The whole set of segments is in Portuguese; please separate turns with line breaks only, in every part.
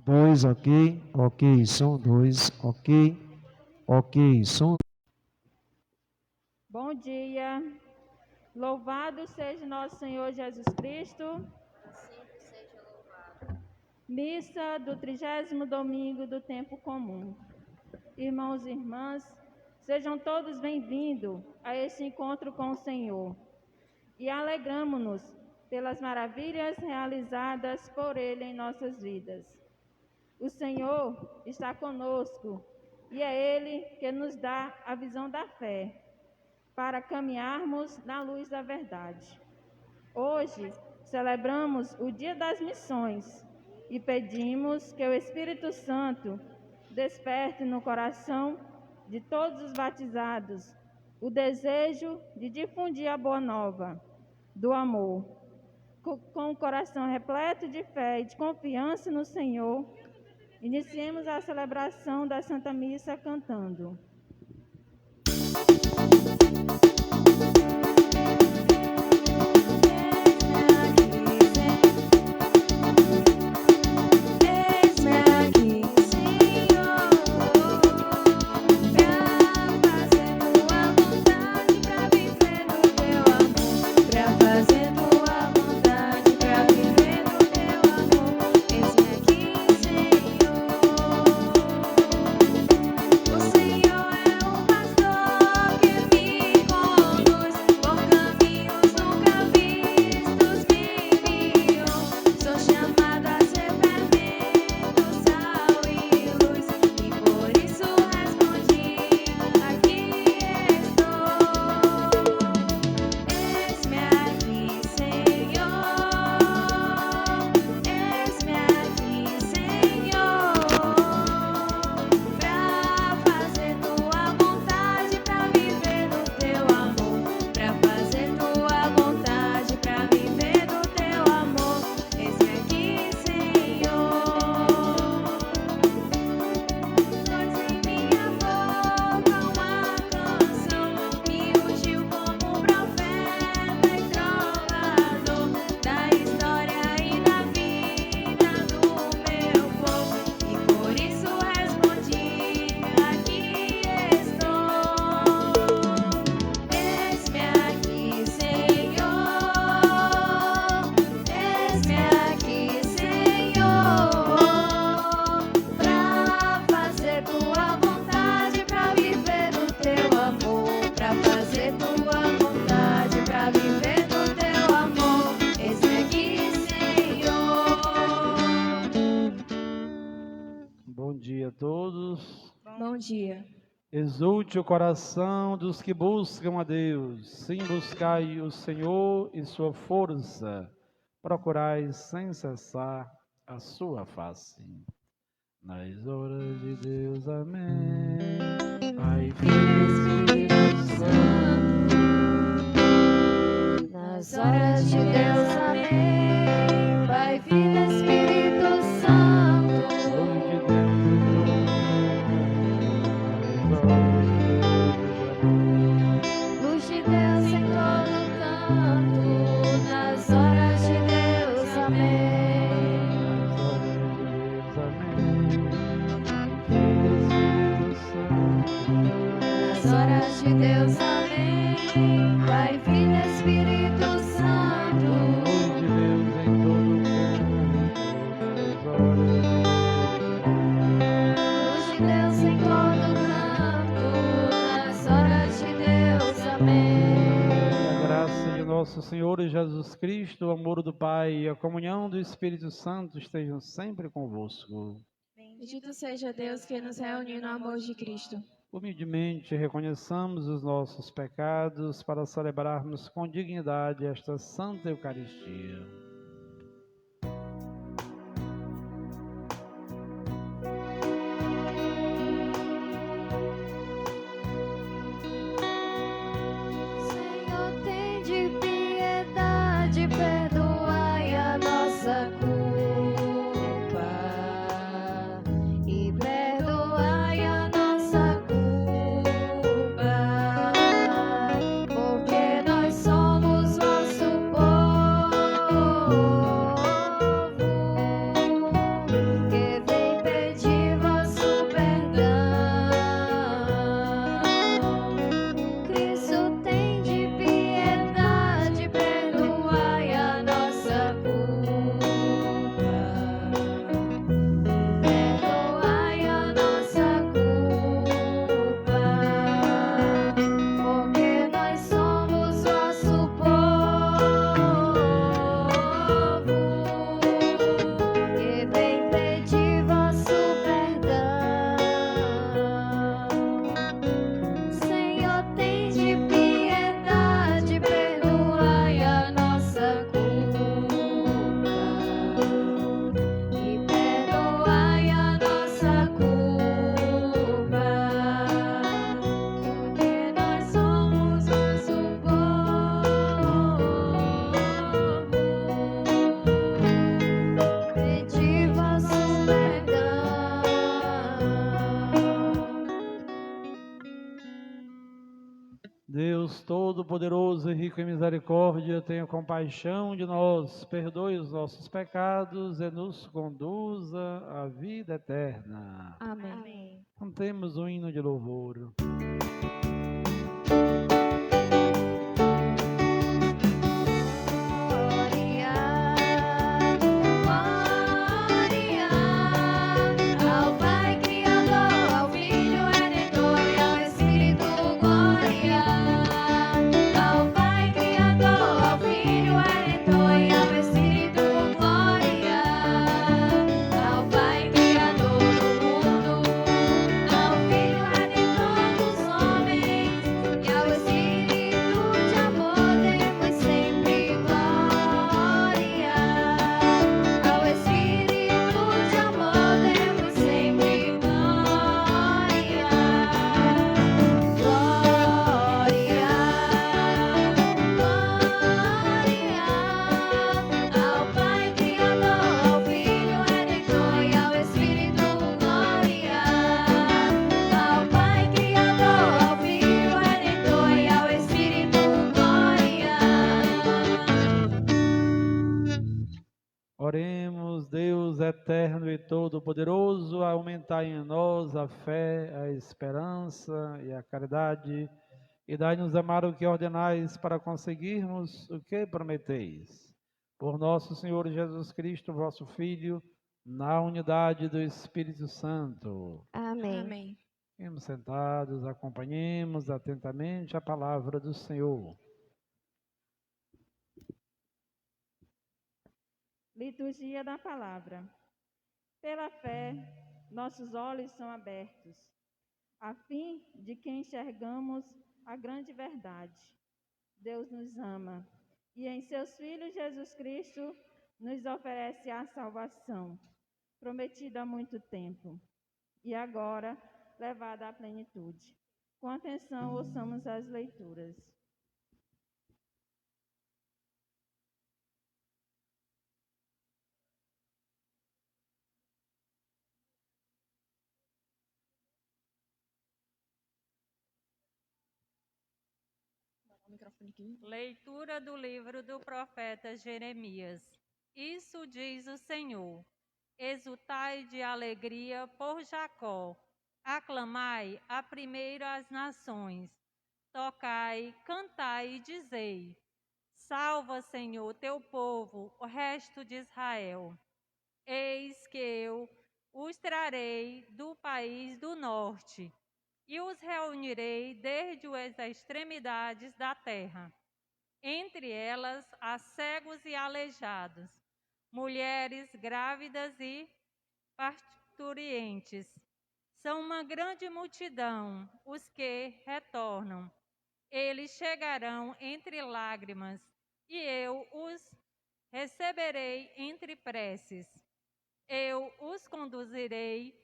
Dois, ok, ok, som, dois, ok, ok, som.
Bom dia, louvado seja nosso Senhor Jesus Cristo.
Assim seja louvado.
Missa do 30º domingo do tempo comum. Irmãos e irmãs, sejam todos bem-vindos a esse encontro com o Senhor e alegramo-nos pelas maravilhas realizadas por Ele em nossas vidas. O Senhor está conosco e é Ele que nos dá a visão da fé para caminharmos na luz da verdade. Hoje celebramos o Dia das Missões e pedimos que o Espírito Santo desperte no coração de todos os batizados o desejo de difundir a boa nova do amor. Com o coração repleto de fé e de confiança no Senhor, iniciemos a celebração da Santa Missa cantando.
Bom dia.
Exulte o coração dos que buscam a Deus. Sim, buscai o Senhor e sua força. Procurai sem cessar a sua face. Nas horas de Deus, amém. Pai, Filho e Espírito Santo.
Nas horas de Deus, amém. Pai, Filho e Espírito Santo.
Luz de Deus em todo canto.
Nas horas de Deus, amém.
Nas horas de Deus, amém.
Pai, Filho e Espírito Santo.
Luz de Deus em todo canto.
Luz de Deus em todo canto. Nas horas de Deus, amém.
A graça de nosso Senhor Jesus Cristo, o amor do Pai e a comunhão do Espírito Santo estejam sempre convosco.
Bendito seja Deus que nos reuniu no amor de Cristo.
Humildemente reconheçamos os nossos pecados para celebrarmos com dignidade esta Santa Eucaristia.
Senhor, tende piedade, perdoai a nossa culpa e perdoai a nossa culpa, porque nós somos vosso povo.
Todo-Poderoso e rico em misericórdia, tenha compaixão de nós, perdoe os nossos pecados e nos conduza à vida eterna.
Amém.
Cantemos um hino de louvor. Oremos, Deus eterno e todo-poderoso, a aumentar em nós a fé, a esperança e a caridade, e dai-nos amar o que ordenais para conseguirmos o que prometeis. Por nosso Senhor Jesus Cristo, vosso Filho, na unidade do Espírito Santo.
Amém.
Fiquemos sentados, acompanhemos atentamente a palavra do Senhor.
Liturgia da Palavra. Pela fé, nossos olhos são abertos, a fim de que enxergamos a grande verdade. Deus nos ama e em seus filhos Jesus Cristo nos oferece a salvação, prometida há muito tempo, e agora levada à plenitude. Com atenção, ouçamos as leituras.
Leitura do livro do profeta Jeremias. Isso diz o Senhor: exultai de alegria por Jacó, aclamai a primeiro as nações, tocai, cantai e dizei: salva, Senhor, teu povo, o resto de Israel. Eis que eu os trarei do país do norte, e os reunirei desde as extremidades da terra. Entre elas há cegos e aleijados, mulheres grávidas e parturientes. São uma grande multidão os que retornam. Eles chegarão entre lágrimas, e eu os receberei entre preces. Eu os conduzirei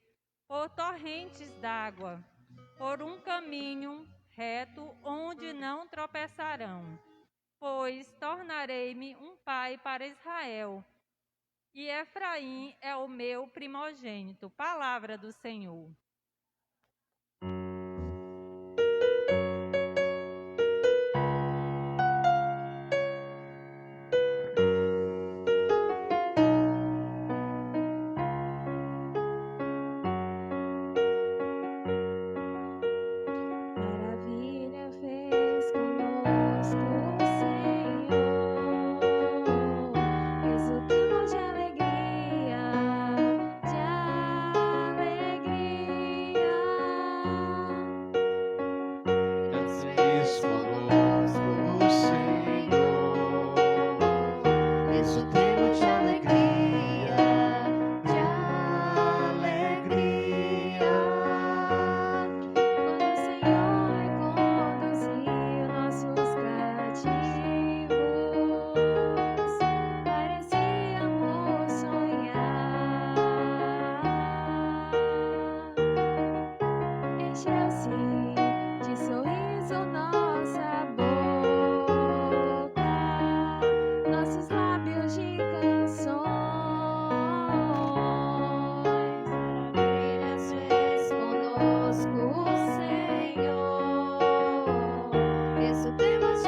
por torrentes d'água, por um caminho reto onde não tropeçarão, pois tornarei-me um pai para Israel, e Efraim é o meu primogênito. Palavra do Senhor.
Temos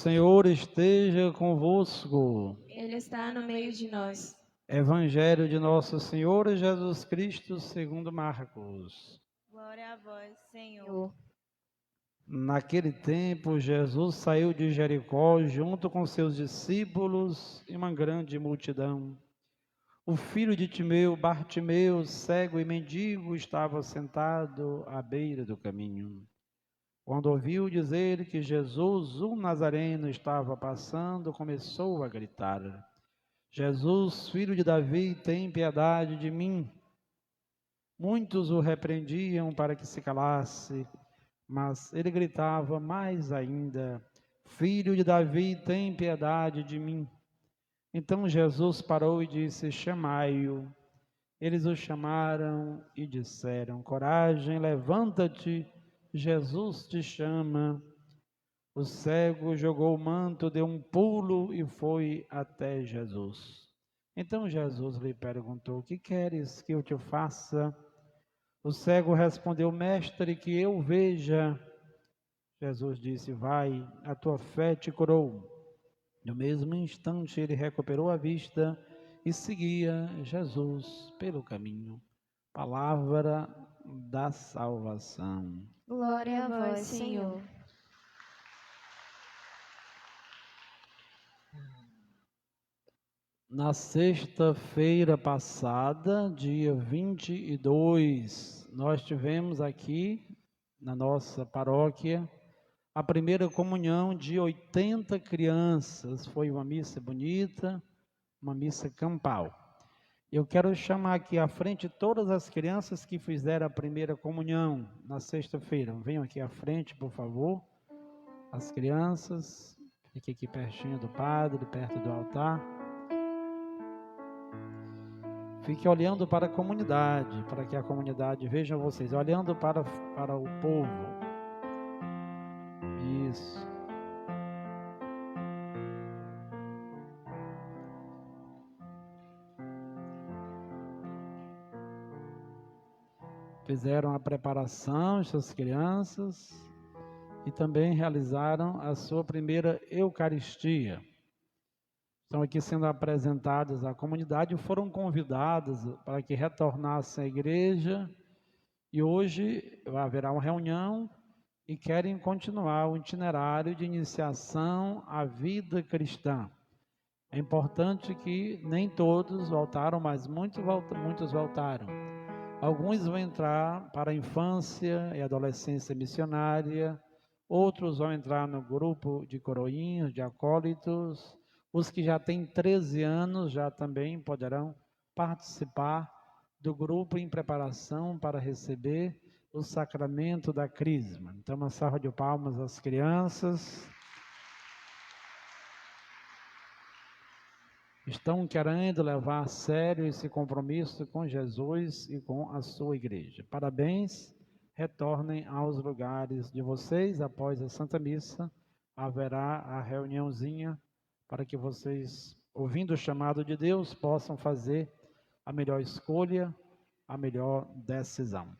Senhor esteja convosco.
Ele está no meio de nós.
Evangelho de Nosso Senhor Jesus Cristo segundo Marcos.
Glória a vós, Senhor.
Naquele tempo, Jesus saiu de Jericó junto com seus discípulos e uma grande multidão. O filho de Timeu, Bartimeu, cego e mendigo, estava sentado à beira do caminho. Quando ouviu dizer que Jesus, o Nazareno, estava passando, começou a gritar: Jesus, filho de Davi, tem piedade de mim. Muitos o repreendiam para que se calasse, mas ele gritava mais ainda: Filho de Davi, tem piedade de mim. Então Jesus parou e disse: Chamai-o. Eles o chamaram e disseram: Coragem, levanta-te, Jesus te chama. O cego jogou o manto, deu um pulo e foi até Jesus. Então Jesus lhe perguntou: Que queres que eu te faça? O cego respondeu: Mestre, que eu veja. Jesus disse: Vai, a tua fé te curou. No mesmo instante ele recuperou a vista e seguia Jesus pelo caminho. Palavra da salvação.
Glória a vós, Senhor.
Na sexta-feira passada, dia 22, nós tivemos aqui na nossa paróquia a primeira comunhão de 80 crianças. Foi uma missa bonita, uma missa campal. Eu quero chamar aqui à frente todas as crianças que fizeram a primeira comunhão na sexta-feira. Venham aqui à frente, por favor. As crianças, fiquem aqui pertinho do padre, perto do altar. Fique olhando para a comunidade, para que a comunidade veja vocês, olhando para o povo. Isso. Fizeram a preparação, essas crianças, e também realizaram a sua primeira Eucaristia. Estão aqui sendo apresentadas à comunidade, foram convidadas para que retornassem à igreja, e hoje haverá uma reunião e querem continuar o itinerário de iniciação à vida cristã. É importante que nem todos voltaram, mas muitos voltaram. Alguns vão entrar para a infância e adolescência missionária, outros vão entrar no grupo de coroinhos, de acólitos. Os que já têm 13 anos já também poderão participar do grupo em preparação para receber o sacramento da crisma. Então, uma salva de palmas às crianças. Estão querendo levar a sério esse compromisso com Jesus e com a sua igreja. Parabéns, retornem aos lugares de vocês. Após a Santa Missa, haverá a reuniãozinha para que vocês, ouvindo o chamado de Deus, possam fazer a melhor escolha, a melhor decisão.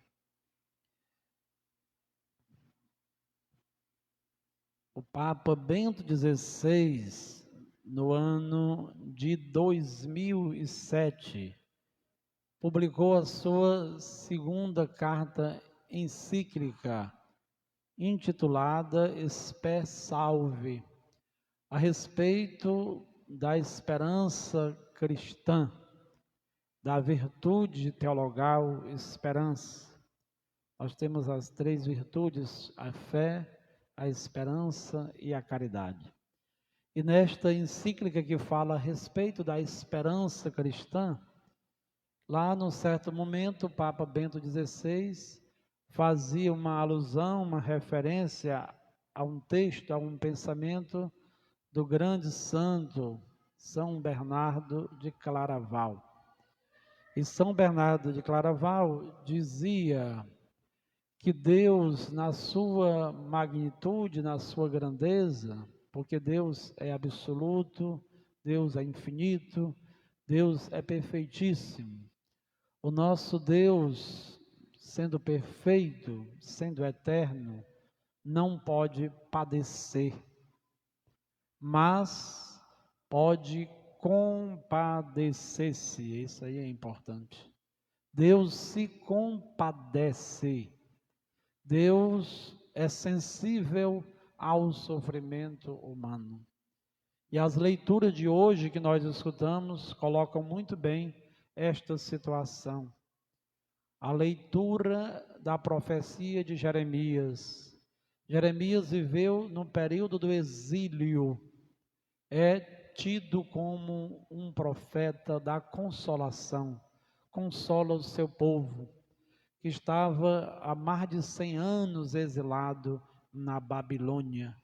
O Papa Bento XVI, no ano de 2007, publicou a sua segunda carta encíclica, intitulada Spe Salve, a respeito da esperança cristã, da virtude teologal esperança. Nós temos as três virtudes: a fé, a esperança e a caridade. E nesta encíclica que fala a respeito da esperança cristã, lá num certo momento o Papa Bento XVI fazia uma alusão, uma referência a um texto, a um pensamento do grande santo São Bernardo de Claraval. E São Bernardo de Claraval dizia que Deus, na sua magnitude, na sua grandeza, porque Deus é absoluto, Deus é infinito, Deus é perfeitíssimo. O nosso Deus, sendo perfeito, sendo eterno, não pode padecer. mas pode compadecer-se. Isso aí é importante. Deus se compadece. Deus é sensível ao sofrimento humano. E as leituras de hoje que nós escutamos colocam muito bem esta situação. A leitura da profecia de Jeremias. Jeremias viveu no período do exílio. É tido como um profeta da consolação. Consola o seu povo, que estava há mais de 100 anos exilado na Babilônia.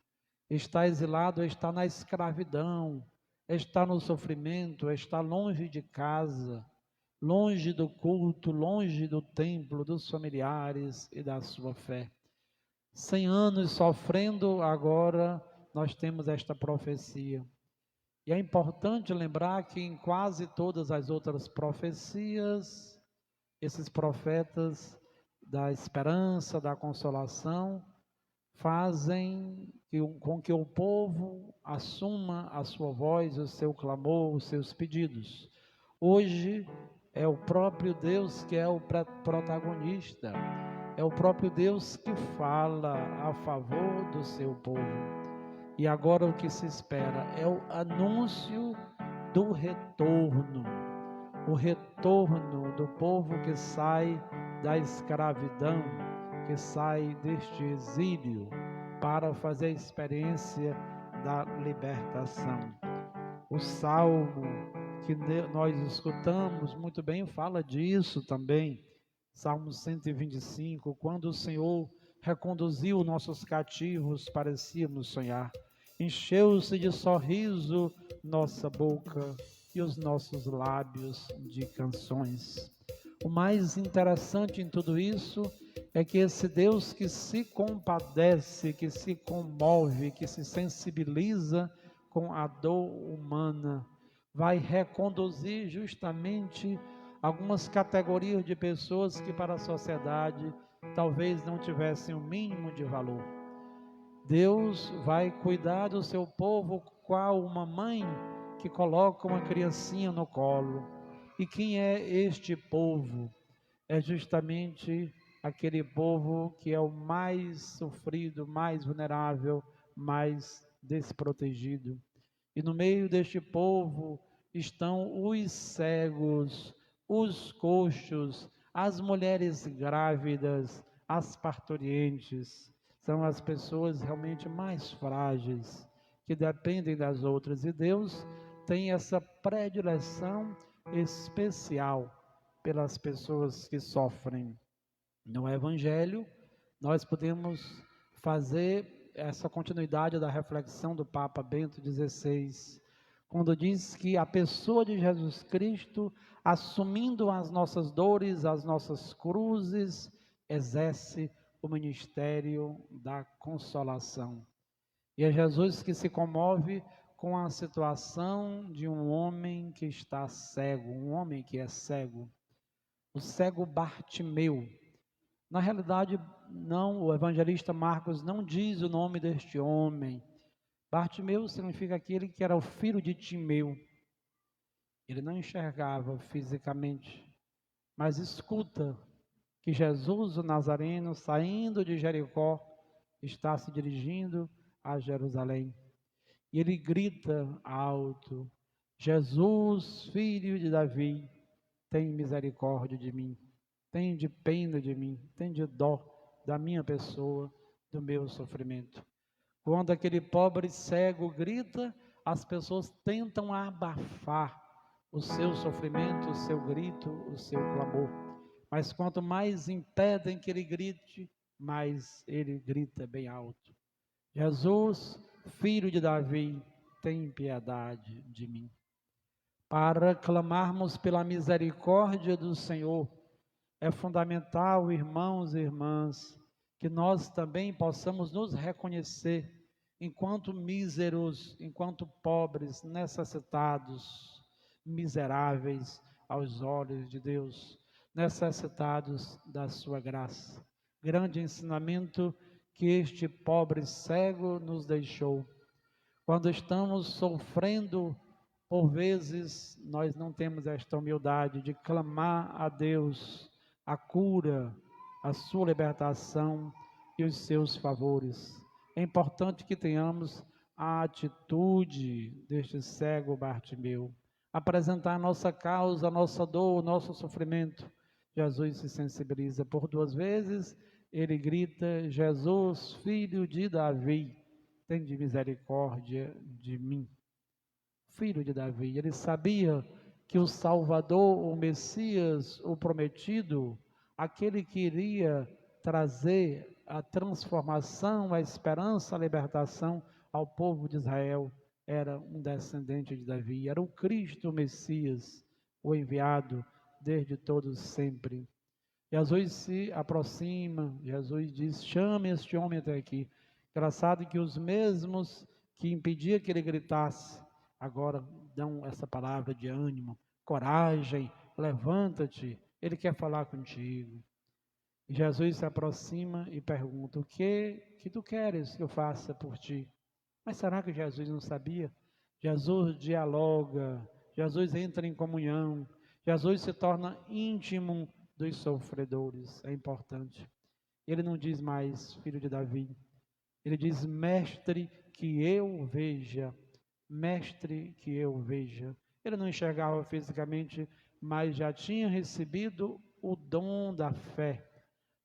Está exilado, está na escravidão, está no sofrimento, está longe de casa, longe do culto, longe do templo, dos familiares e da sua fé. 100 anos sofrendo, agora nós temos esta profecia. E é importante lembrar que em quase todas as outras profecias, esses profetas da esperança, da consolação, fazem com que o povo assuma a sua voz, o seu clamor, os seus pedidos. Hoje é o próprio Deus que é o protagonista, é o próprio Deus que fala a favor do seu povo. E agora o que se espera é o anúncio do retorno, o retorno do povo que sai da escravidão, que sai deste exílio para fazer a experiência da libertação. O salmo que nós escutamos muito bem fala disso também, Salmo 125, quando o Senhor reconduziu nossos cativos, parecíamos sonhar, encheu-se de sorriso nossa boca e os nossos lábios de canções. O mais interessante em tudo isso é que esse Deus que se compadece, que se comove, que se sensibiliza com a dor humana, vai reconduzir justamente algumas categorias de pessoas que para a sociedade talvez não tivessem o mínimo de valor. Deus vai cuidar do seu povo qual uma mãe que coloca uma criancinha no colo. E quem é este povo? É justamente aquele povo que é o mais sofrido, mais vulnerável, mais desprotegido. E no meio deste povo estão os cegos, os coxos, as mulheres grávidas, as parturientes. São as pessoas realmente mais frágeis, que dependem das outras. E Deus tem essa predileção especial pelas pessoas que sofrem. No Evangelho, nós podemos fazer essa continuidade da reflexão do Papa Bento XVI, quando diz que a pessoa de Jesus Cristo, assumindo as nossas dores, as nossas cruzes, exerce o ministério da consolação. E é Jesus que se comove com a situação de um homem que está cego, um homem que é cego, o cego Bartimeu. Na realidade, não, o evangelista Marcos não diz o nome deste homem. Bartimeu significa aquele que era o filho de Timeu. Ele não enxergava fisicamente, mas escuta que Jesus, o Nazareno, saindo de Jericó, está se dirigindo a Jerusalém. E ele grita alto: Jesus, filho de Davi, tem misericórdia de mim, tem de pena de mim, tem de dó da minha pessoa, do meu sofrimento. Quando aquele pobre cego grita, as pessoas tentam abafar o seu sofrimento, o seu grito, o seu clamor. Mas quanto mais impedem que ele grite, mais ele grita bem alto: Jesus, filho de Davi, tem piedade de mim. Para clamarmos pela misericórdia do Senhor, é fundamental, irmãos e irmãs, que nós também possamos nos reconhecer enquanto míseros, enquanto pobres, necessitados, miseráveis aos olhos de Deus, necessitados da sua graça. Grande ensinamento que este pobre cego nos deixou. Quando estamos sofrendo, por vezes nós não temos esta humildade de clamar a Deus a cura, a sua libertação e os seus favores. É importante que tenhamos a atitude deste cego Bartimeu, apresentar a nossa causa, a nossa dor, o nosso sofrimento. Jesus se sensibiliza por 2 vezes, ele grita: Jesus, filho de Davi, tem de misericórdia de mim. Filho de Davi, ele sabia que o Salvador, o Messias, o prometido, aquele que iria trazer a transformação, a esperança, a libertação ao povo de Israel, era um descendente de Davi, era o Cristo, o Messias, o enviado desde todos sempre. Jesus se aproxima, Jesus diz: chame este homem até aqui. Engraçado que os mesmos que impediam que ele gritasse, agora dão essa palavra de ânimo, coragem, levanta-te, ele quer falar contigo. E Jesus se aproxima e pergunta: o que tu queres que eu faça por ti? Mas será que Jesus não sabia? Jesus dialoga, Jesus entra em comunhão, Jesus se torna íntimo dos sofredores. É importante. Ele não diz mais filho de Davi, ele diz mestre que eu veja, mestre que eu veja. Ele não enxergava fisicamente, mas já tinha recebido o dom da fé.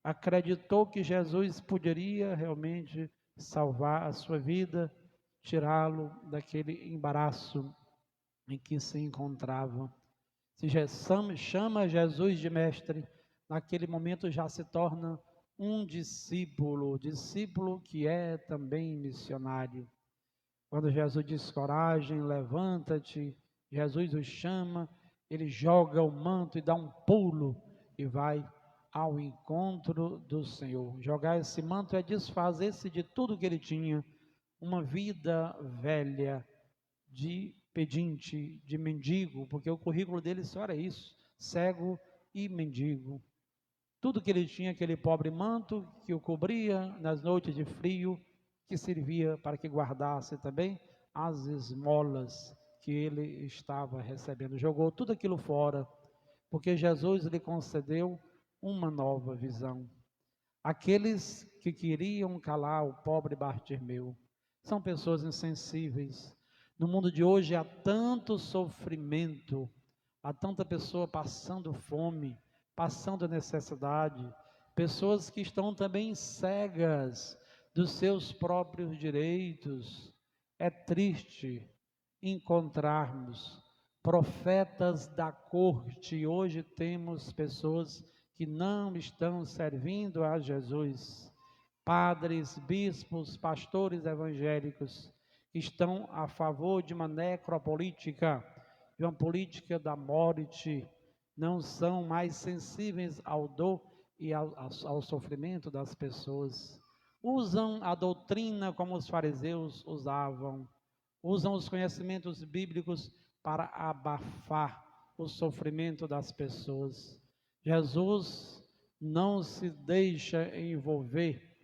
Acreditou que Jesus poderia realmente salvar a sua vida, tirá-lo daquele embaraço em que se encontrava. Se chama Jesus de mestre, naquele momento já se torna um discípulo, discípulo que é também missionário. Quando Jesus diz coragem, levanta-te, Jesus o chama, ele joga o manto e dá um pulo e vai ao encontro do Senhor. Jogar esse manto é desfazer-se de tudo que ele tinha, uma vida velha de pedinte, de mendigo, porque o currículo dele só era isso, cego e mendigo. Tudo que ele tinha, aquele pobre manto que o cobria nas noites de frio, que servia para que guardasse também as esmolas que ele estava recebendo. Jogou tudo aquilo fora, porque Jesus lhe concedeu uma nova visão. Aqueles que queriam calar o pobre Bartimeu são pessoas insensíveis. No mundo de hoje há tanto sofrimento, há tanta pessoa passando fome, passando necessidade, pessoas que estão também cegas dos seus próprios direitos. É triste encontrarmos profetas da corte. Hoje temos pessoas que não estão servindo a Jesus, padres, bispos, pastores evangélicos, que estão a favor de uma necropolítica, de uma política da morte, não são mais sensíveis ao dor e ao sofrimento das pessoas. Usam a doutrina como os fariseus usavam, usam os conhecimentos bíblicos para abafar o sofrimento das pessoas. Jesus não se deixa envolver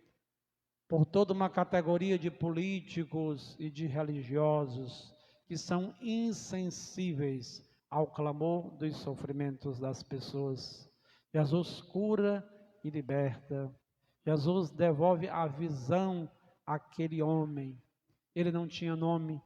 por toda uma categoria de políticos e de religiosos que são insensíveis ao clamor dos sofrimentos das pessoas. Jesus cura e liberta. Jesus devolve a visão àquele homem. Ele não tinha nome,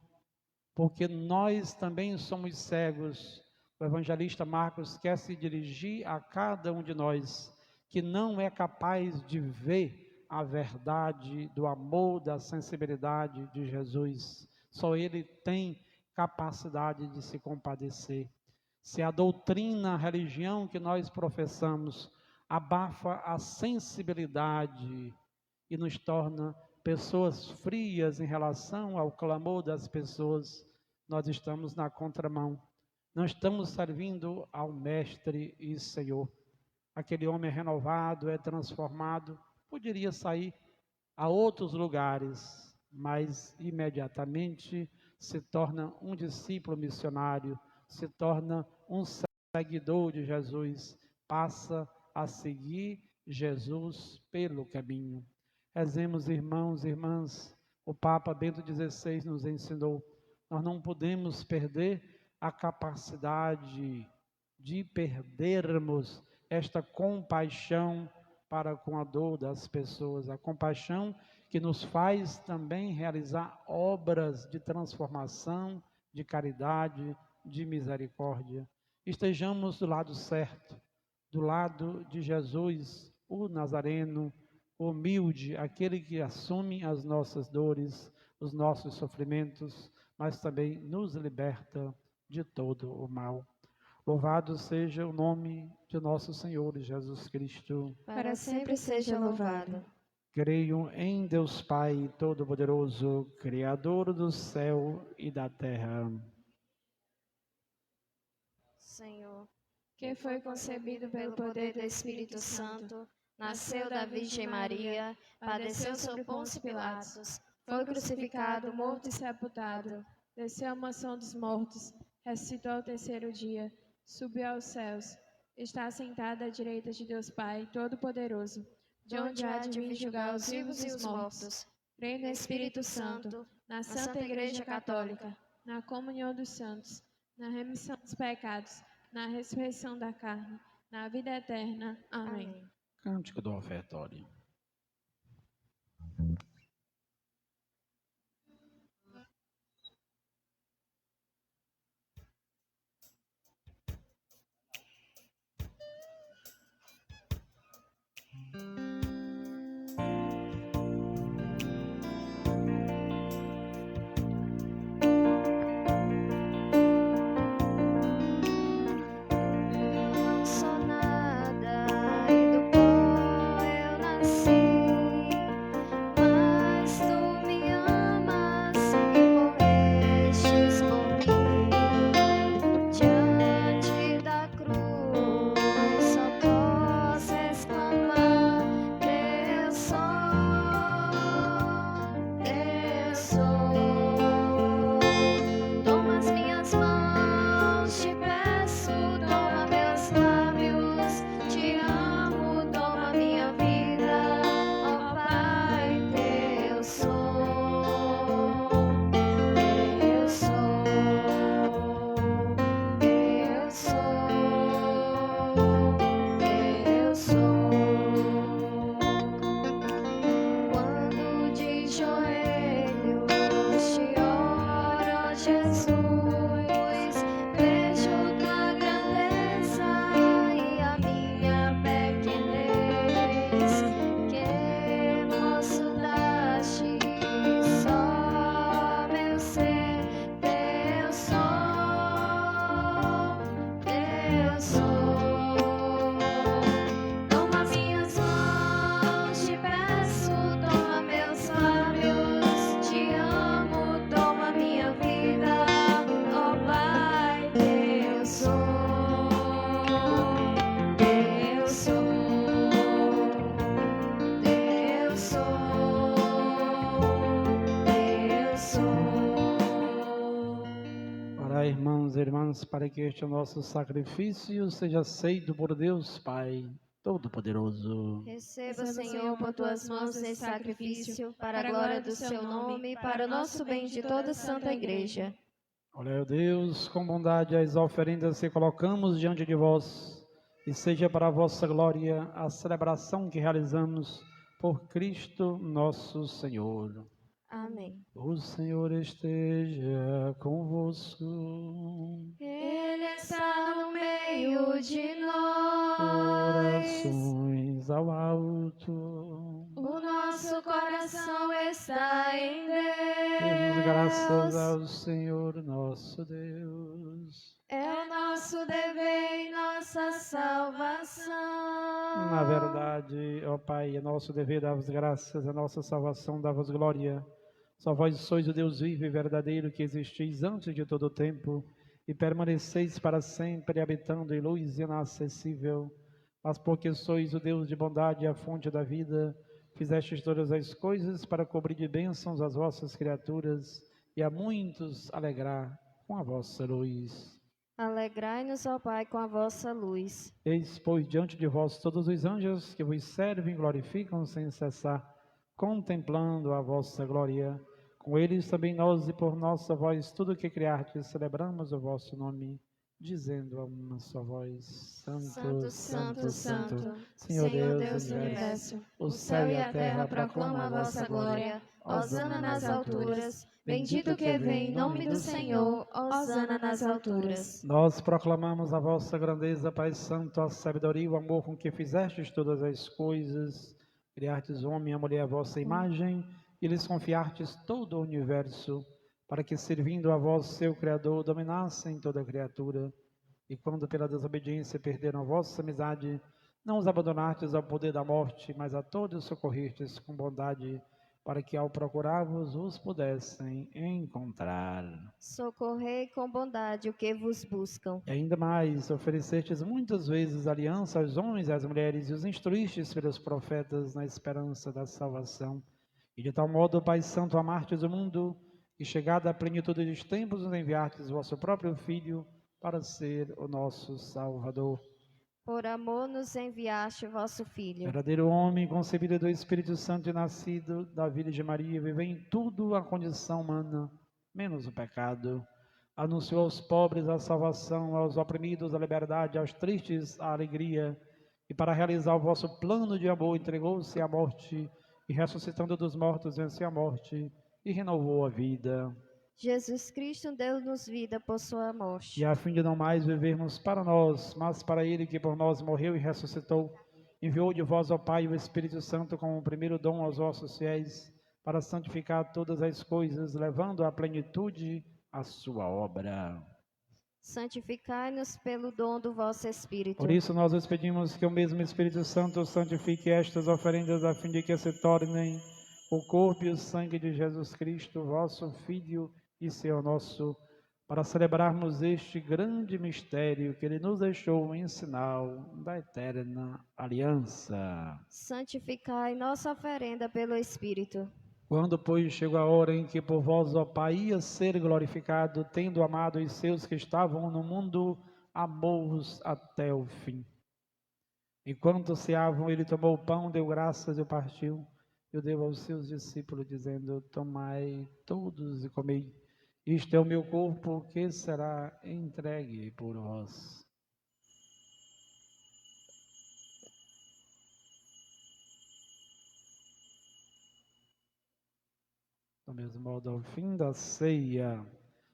porque nós também somos cegos. O evangelista Marcos quer se dirigir a cada um de nós que não é capaz de ver a verdade do amor, da sensibilidade de Jesus. Só ele tem capacidade de se compadecer. Se a doutrina, a religião que nós professamos abafa a sensibilidade e nos torna pessoas frias em relação ao clamor das pessoas, nós estamos na contramão. Não estamos servindo ao Mestre e Senhor. Aquele homem é renovado, é transformado, poderia sair a outros lugares, mas imediatamente se torna um discípulo missionário, se torna um seguidor de Jesus, passa a seguir Jesus pelo caminho. Rezemos, irmãos e irmãs, o Papa Bento XVI nos ensinou. Nós não podemos perder a capacidade de perdermos esta compaixão para com a dor das pessoas, a compaixão que nos faz também realizar obras de transformação, de caridade, de misericórdia. Estejamos do lado certo, do lado de Jesus, o Nazareno, o humilde, aquele que assume as nossas dores, os nossos sofrimentos, mas também nos liberta de todo o mal. Louvado seja o nome de nosso Senhor Jesus Cristo.
Para sempre seja louvado.
Creio em Deus Pai Todo-Poderoso, Criador do céu e da terra.
Senhor, que foi concebido pelo poder do Espírito Santo, nasceu da Virgem Maria, padeceu sob Pôncio Pilatos, foi crucificado, morto e sepultado,
desceu à mansão dos mortos, ressuscitou ao terceiro dia, subiu aos céus, está sentado à direita de Deus Pai Todo-Poderoso,
de onde há de vir julgar os vivos e os mortos.
Creio no Espírito Santo, na Santa Igreja Católica, na comunhão dos santos, na remissão dos pecados, na ressurreição da carne, na vida eterna. Amém.
Cântico do ofertório. Irmãs, para que este nosso sacrifício seja aceito por Deus Pai Todo-Poderoso.
Receba, Senhor, por tuas mãos esse sacrifício, para a glória do seu nome e para o nosso bem de toda a Santa Igreja.
Olha, Deus, com bondade as oferendas que colocamos diante de vós, e seja para a vossa glória a celebração que realizamos por Cristo nosso Senhor.
Amém.
O Senhor esteja convosco.
Ele está no meio de nós.
Orações ao alto.
O nosso coração está em Deus.
Demos graças ao Senhor nosso Deus.
É o nosso dever e nossa salvação.
Na verdade, ó Pai, é nosso dever dar-vos graças, a nossa salvação dar-vos glória. Só vós sois o Deus vivo e verdadeiro que existis antes de todo o tempo e permaneceis para sempre habitando em luz inacessível. Mas porque sois o Deus de bondade e a fonte da vida, fizestes todas as coisas para cobrir de bênçãos as vossas criaturas e a muitos alegrar com a vossa luz.
Alegrai-nos, ó Pai, com a vossa luz.
Eis, pois, diante de vós todos os anjos que vos servem e glorificam sem cessar, contemplando a vossa glória. Com eles também nós e por nossa voz, tudo o que criastes, celebramos o vosso nome, dizendo a uma só voz:
Santo, Santo, Santo,
Senhor
Senhor
Deus
Deus
do
do
universo,
universo,
o céu e a terra
proclamam a vossa glória. Hosana nas alturas, bendito que vem em nome do Senhor, hosana nas alturas.
Nós proclamamos a vossa grandeza, Pai Santo, a sabedoria e o amor com que fizestes todas as coisas, criastes o homem e a mulher à vossa imagem, e lhes confiastes todo o universo, para que, servindo a vós, seu Criador, dominassem toda a criatura. E quando pela desobediência perderam a vossa amizade, não os abandonastes ao poder da morte, mas a todos socorristes com bondade, para que ao procurar-vos os pudessem encontrar.
Socorrei com bondade o que vos buscam.
E ainda mais, oferecestes muitas vezes aliança aos homens e às mulheres, e os instruístes pelos profetas na esperança da salvação. E de tal modo, Pai Santo, amastes o mundo, e chegada a plenitude dos tempos, nos enviastes o vosso próprio Filho, para ser o nosso Salvador.
Por amor nos enviaste o vosso Filho.
Verdadeiro homem, concebido do Espírito Santo e nascido da Virgem Maria, viveu em tudo a condição humana, menos o pecado. Anunciou aos pobres a salvação, aos oprimidos a liberdade, aos tristes a alegria. E para realizar o vosso plano de amor, entregou-se à morte, e ressuscitando dos mortos, venceu a morte e renovou a vida.
Jesus Cristo deu-nos vida por sua morte.
E a fim de não mais vivermos para nós, mas para Ele que por nós morreu e ressuscitou, enviou de vós, ó Pai, o Espírito Santo como o primeiro dom aos vossos fiéis, para santificar todas as coisas, levando à plenitude a sua obra.
Santificai-nos pelo dom do vosso Espírito.
Por isso nós vos pedimos que o mesmo Espírito Santo santifique estas oferendas, a fim de que se tornem o corpo e o sangue de Jesus Cristo, vosso Filho e Senhor nosso, para celebrarmos este grande mistério que Ele nos deixou em sinal da eterna aliança.
Santificai nossa oferenda pelo Espírito.
Quando, pois, chegou a hora em que por vós, ó Pai, ia ser glorificado, tendo amado os seus que estavam no mundo, amou-os até o fim. Enquanto ceavam, Ele tomou o pão, deu graças e o partiu, e o deu aos seus discípulos, dizendo: tomai todos e comei. Isto é o meu corpo que será entregue por vós. Do mesmo modo, ao fim da ceia,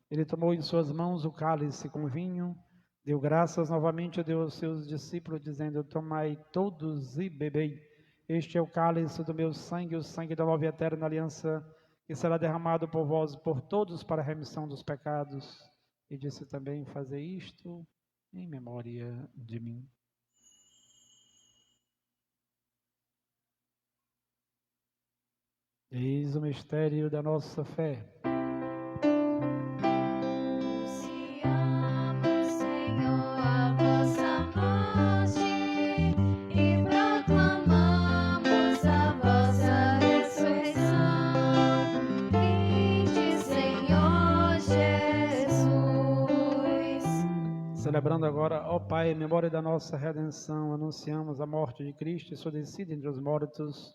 Ele tomou em suas mãos o cálice com vinho, deu graças novamente, deu aos seus discípulos, dizendo: tomai todos e bebei. Este é o cálice do meu sangue, o sangue da nova e eterna aliança, que será derramado por vós e por todos para a remissão dos pecados. E disse também: fazei isto em memória de mim. Eis o mistério da nossa fé.
Anunciamos, Senhor, a vossa morte e proclamamos a vossa ressurreição. Vinde, Senhor Jesus.
Celebrando agora, ó Pai, em memória da nossa redenção, anunciamos a morte de Cristo e sua descida entre os mortos.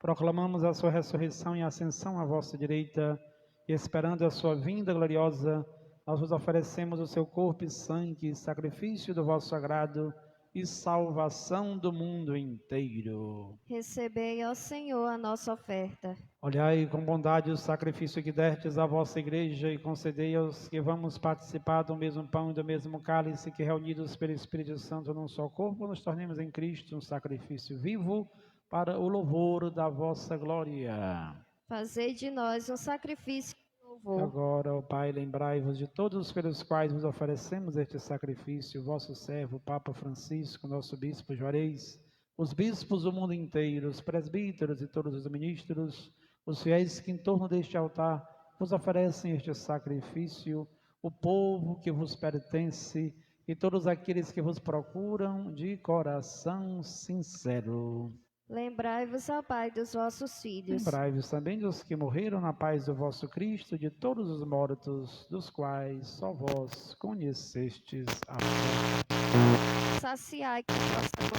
Proclamamos a sua ressurreição e ascensão à vossa direita, e esperando a sua vinda gloriosa, nós vos oferecemos o seu corpo e sangue, sacrifício do vosso agrado e salvação do mundo inteiro.
Recebei, ó Senhor, a nossa oferta.
Olhai com bondade o sacrifício que destes à vossa igreja e concedei aos que vamos participar do mesmo pão e do mesmo cálice, que reunidos pelo Espírito Santo num só corpo, nos tornemos em Cristo um sacrifício vivo, para o louvor da vossa glória.
Fazei de nós um sacrifício de louvor.
Agora, ó Pai, lembrai-vos de todos pelos quais vos oferecemos este sacrifício, vosso servo, Papa Francisco, nosso Bispo Juarez, os bispos do mundo inteiro, os presbíteros e todos os ministros, os fiéis que em torno deste altar vos oferecem este sacrifício, o povo que vos pertence e todos aqueles que vos procuram de coração sincero.
Lembrai-vos, ó Pai, dos vossos filhos.
Lembrai-vos também dos que morreram na paz do vosso Cristo, de todos os mortos, dos quais só vós conhecestes a morte.
Saciai com vossa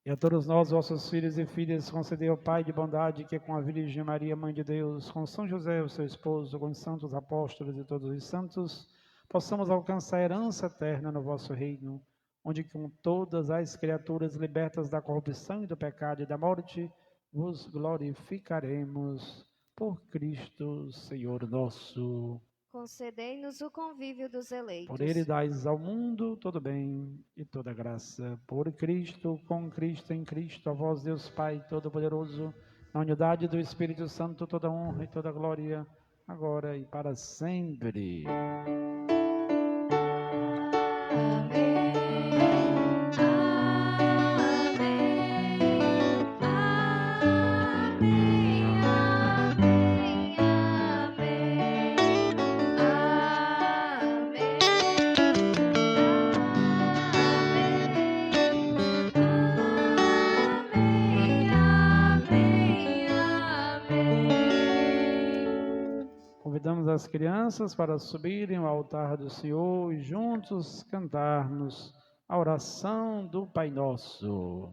E a todos nós, vossos filhos e filhas, concedei, ó Pai de bondade, que com a Virgem Maria, Mãe de Deus, com São José, o seu esposo, com os santos apóstolos e todos os santos, possamos alcançar a herança eterna no vosso reino, onde com todas as criaturas libertas da corrupção e do pecado e da morte, vos glorificaremos por Cristo, Senhor nosso.
Concedei-nos o convívio dos eleitos.
Por ele dais ao mundo todo bem e toda graça. Por Cristo, com Cristo, em Cristo, a vós, Deus Pai Todo-Poderoso, na unidade do Espírito Santo, toda honra e toda glória, agora e para sempre. Convidamos as crianças para subirem ao altar do Senhor e juntos cantarmos a oração do Pai Nosso.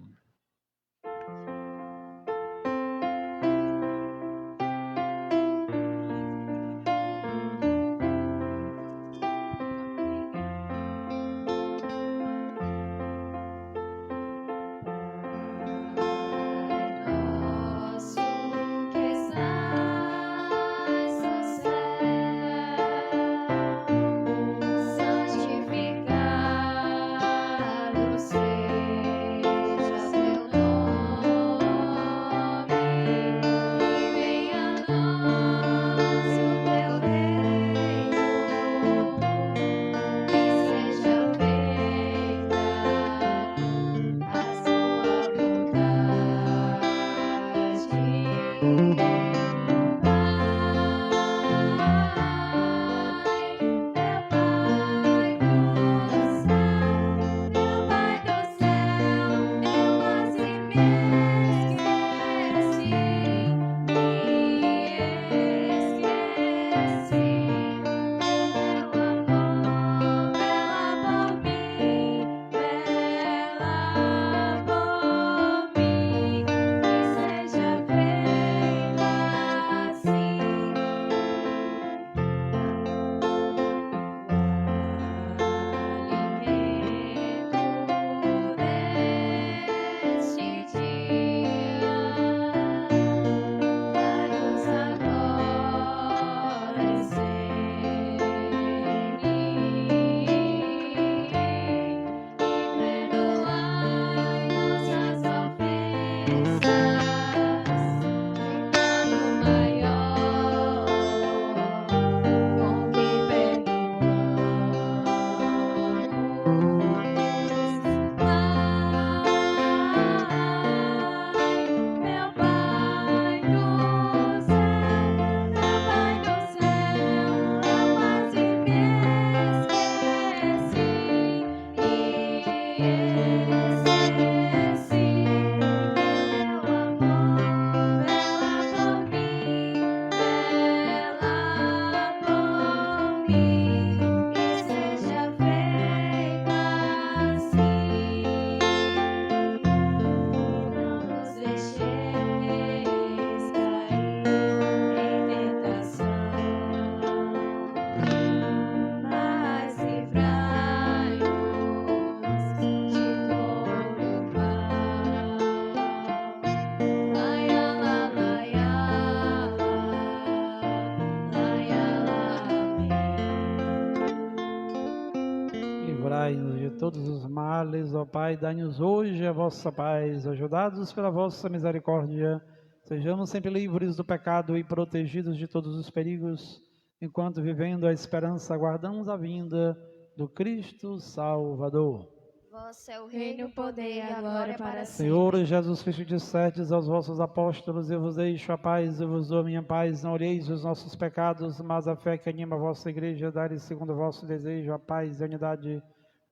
Livrai-nos de todos os males, ó Pai, dai-nos hoje a vossa paz, ajudados pela vossa misericórdia, sejamos sempre livres do pecado e protegidos de todos os perigos, enquanto vivendo a esperança aguardamos a vinda do Cristo Salvador.
Vosso é o
Reino,
reino,
o poder e a glória para sempre.
Senhor Jesus Cristo, dissertes aos vossos apóstolos, eu vos deixo a paz, eu vos dou a minha paz, não olheis os nossos pecados, mas a fé que anima a vossa igreja, dai segundo o vosso desejo a paz e a unidade,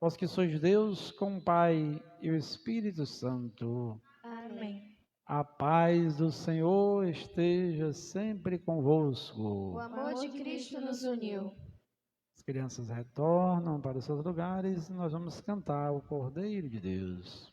vós que sois Deus com o Pai e o Espírito Santo.
Amém.
A paz do Senhor esteja sempre convosco.
O amor de Cristo nos uniu.
As crianças retornam para os seus lugares e nós vamos cantar o Cordeiro de Deus.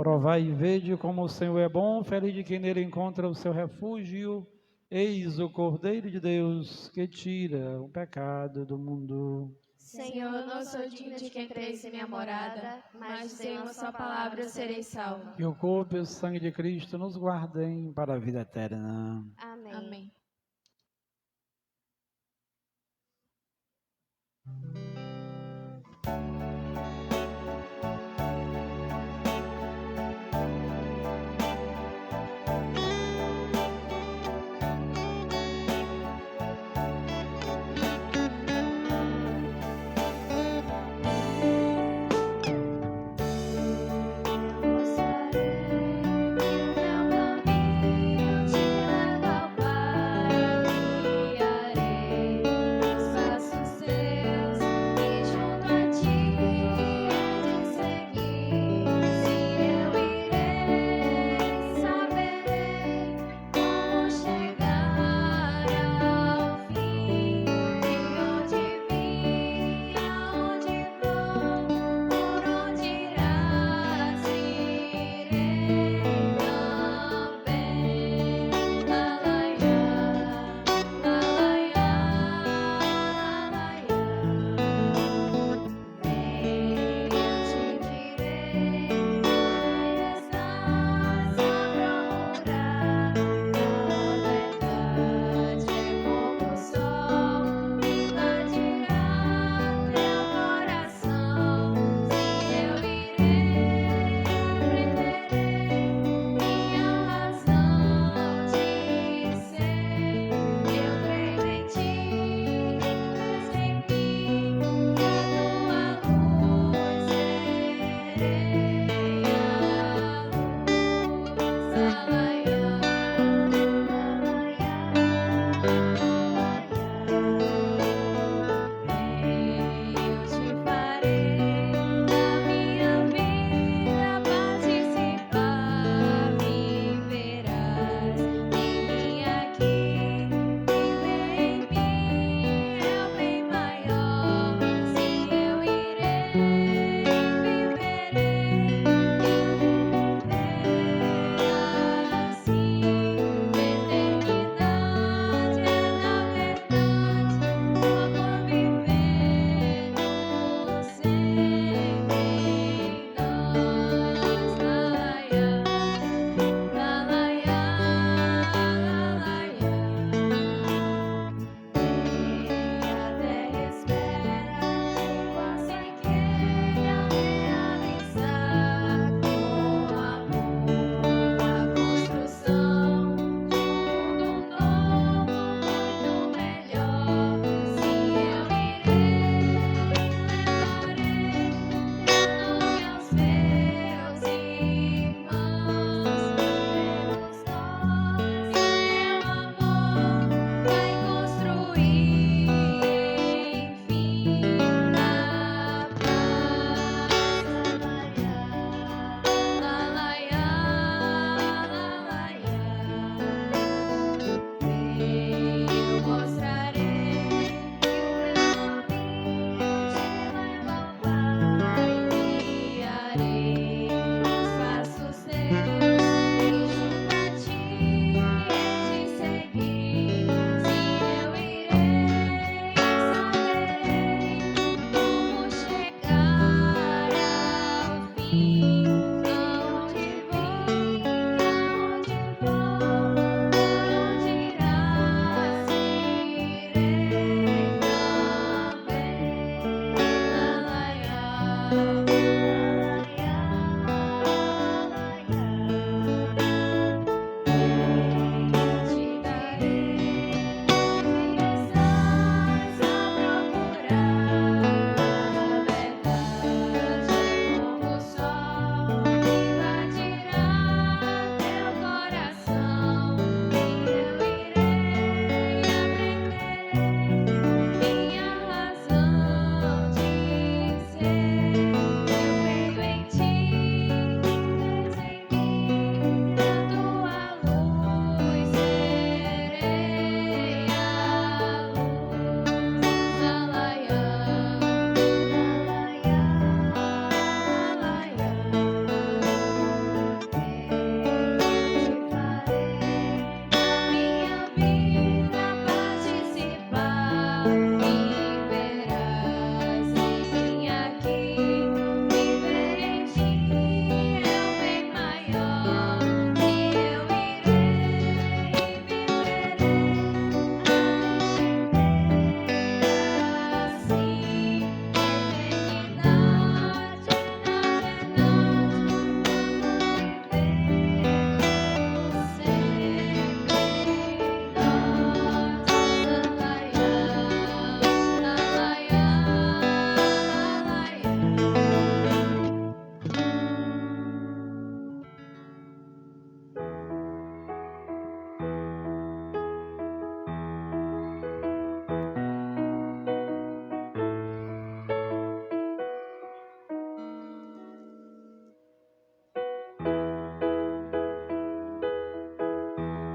Provai e vede como o Senhor é bom, feliz de quem nele encontra o seu refúgio. Eis o Cordeiro de Deus que tira o pecado do mundo.
Senhor, não sou digno de que entreis em minha morada, mas dizei uma só palavra e eu serei salvo.
Que o corpo e o sangue de Cristo nos guardem para a vida eterna.
Amém.
Amém.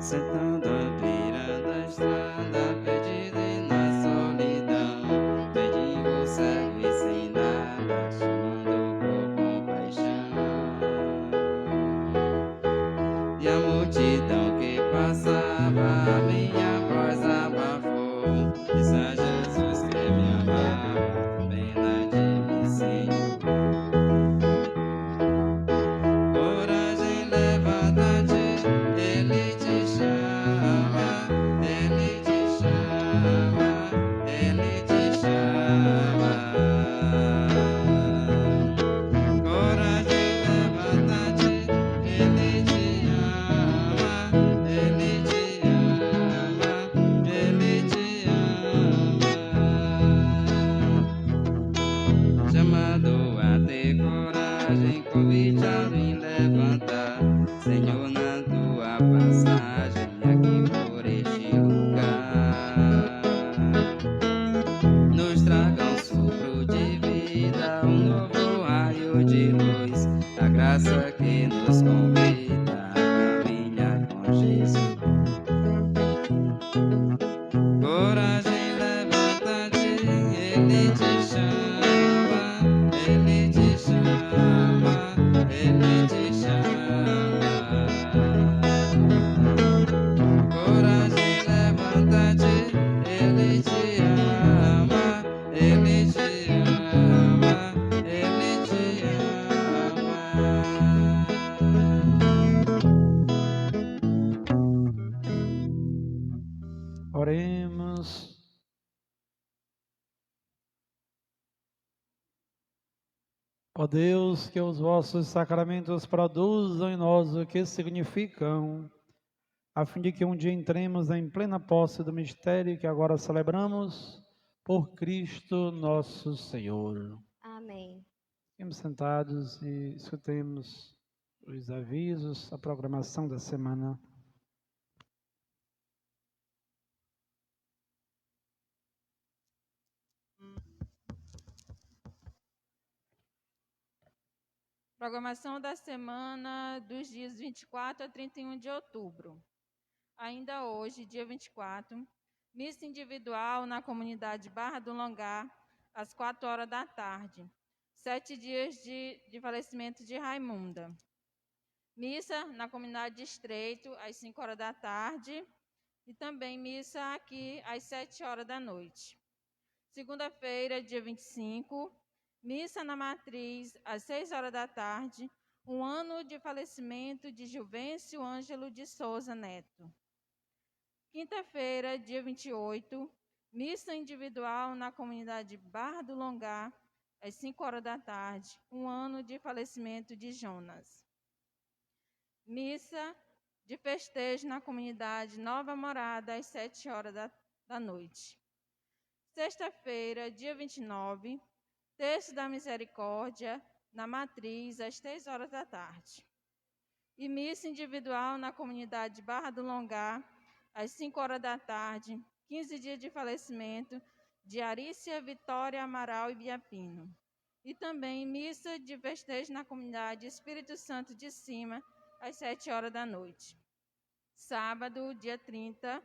sentando à beira da estrada, perdido na solidão, mendigo cego e sem nada, chamando por compaixão. E a multidão que passava, a minha voz abafou, disse a Jesus que me amava, tem pena de mim, Senhor. Coragem, levanta-te, Ele te chama, Ele te chama, Ele te chama. Coragem, levanta-te, Ele te ama, Ele te ama, Ele te ama. Chamado a ter coragem, convite a me levantar, Senhor, na tua passagem aqui por este lugar. Nos traga um sopro de vida, um novo raio de luz, a graça que nos convida a caminhar com Jesus. Coragem, levanta-te, Ele te chama, Ele te chama, Ele te chama. Coragem, levanta-te, Ele te ama, Ele te ama, Ele te ama.
Oremos. Ó Deus, que os vossos sacramentos produzam em nós o que significam, a fim de que um dia entremos em plena posse do mistério que agora celebramos, por Cristo nosso Senhor.
Amém.
Fiquemos sentados e escutemos os avisos, a programação da semana.
Programação da semana dos dias 24 a 31 de outubro. Ainda hoje, dia 24, missa individual na comunidade Barra do Longar, às 4 horas da tarde. 7 dias de falecimento de Raimunda. Missa na comunidade Estreito, às 5 horas da tarde. E também missa aqui, às 7 horas da noite. Segunda-feira, dia 25, missa na Matriz, às 6 horas da tarde, um ano de falecimento de Gilvêncio Ângelo de Souza Neto. Quinta-feira, dia 28, missa individual na comunidade Barra do Longar, às 5 horas da tarde, um ano de falecimento de Jonas. Missa de festejo na comunidade Nova Morada, às 7 horas da noite. Sexta-feira, dia 29, Terço da Misericórdia, na Matriz, às 3 horas da tarde. E missa individual na comunidade Barra do Longar, às 5 horas da tarde, 15 dias de falecimento de Arícia Vitória Amaral e Biapino. E também missa de festejo na comunidade Espírito Santo de Cima, às 7 horas da noite. Sábado, dia 30,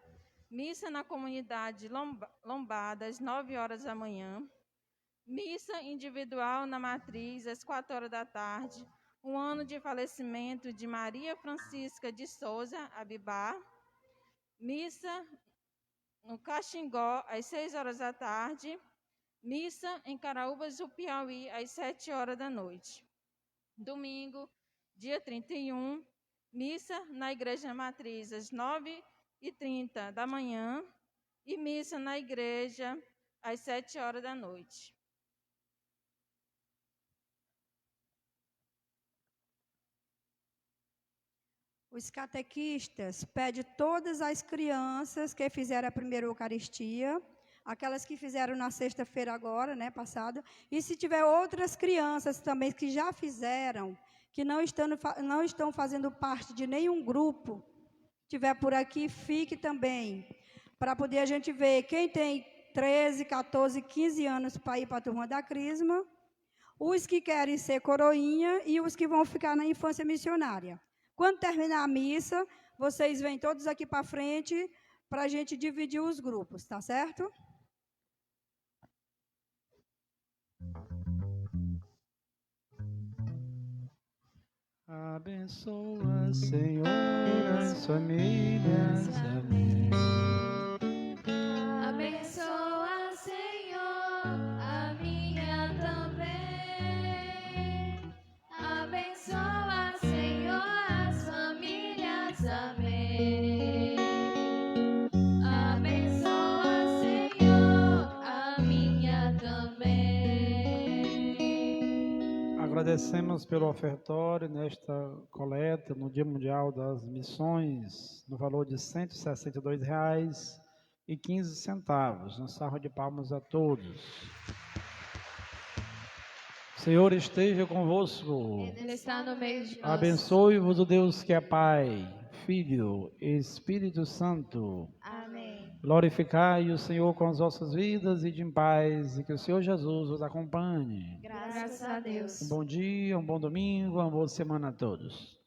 missa na comunidade Lombada, às 9 horas da manhã. Missa individual na Matriz, às 4 horas da tarde, um ano de falecimento de Maria Francisca de Souza Abibá. Missa no Caxingó, às 6 horas da tarde. Missa em Caraúbas do Piauí, às 7 horas da noite. Domingo, dia 31, missa na Igreja Matriz, às 9h30 da manhã. E missa na igreja, às 7 horas da noite.
Os catequistas pedem todas as crianças que fizeram a primeira Eucaristia, aquelas que fizeram na sexta-feira agora, né, passada, e se tiver outras crianças também que já fizeram, que não estão fazendo parte de nenhum grupo, tiver por aqui, fique também, para poder a gente ver quem tem 13, 14, 15 anos para ir para a turma da Crisma, os que querem ser coroinha e os que vão ficar na infância missionária. Quando terminar a missa, vocês vêm todos aqui para frente para a gente dividir os grupos, tá certo?
Abençoa, Senhor, as famílias. Amém.
Abençoa, Senhor, a minha também. Abençoa, Senhor, as famílias. Amém. Abençoa, Senhor, a minha também.
Agradecemos pelo ofertório nesta coleta no Dia Mundial das Missões, no valor de R$ 162,15. Um salve de palmas a todos. O Senhor esteja convosco.
Ele está no meio de nós.
Abençoe-vos o Deus que é Pai, Filho e Espírito Santo.
Amém.
Glorificai o Senhor com as vossas vidas e de em paz, e que o Senhor Jesus os acompanhe.
Graças a Deus.
Um bom dia, um bom domingo, uma boa semana a todos.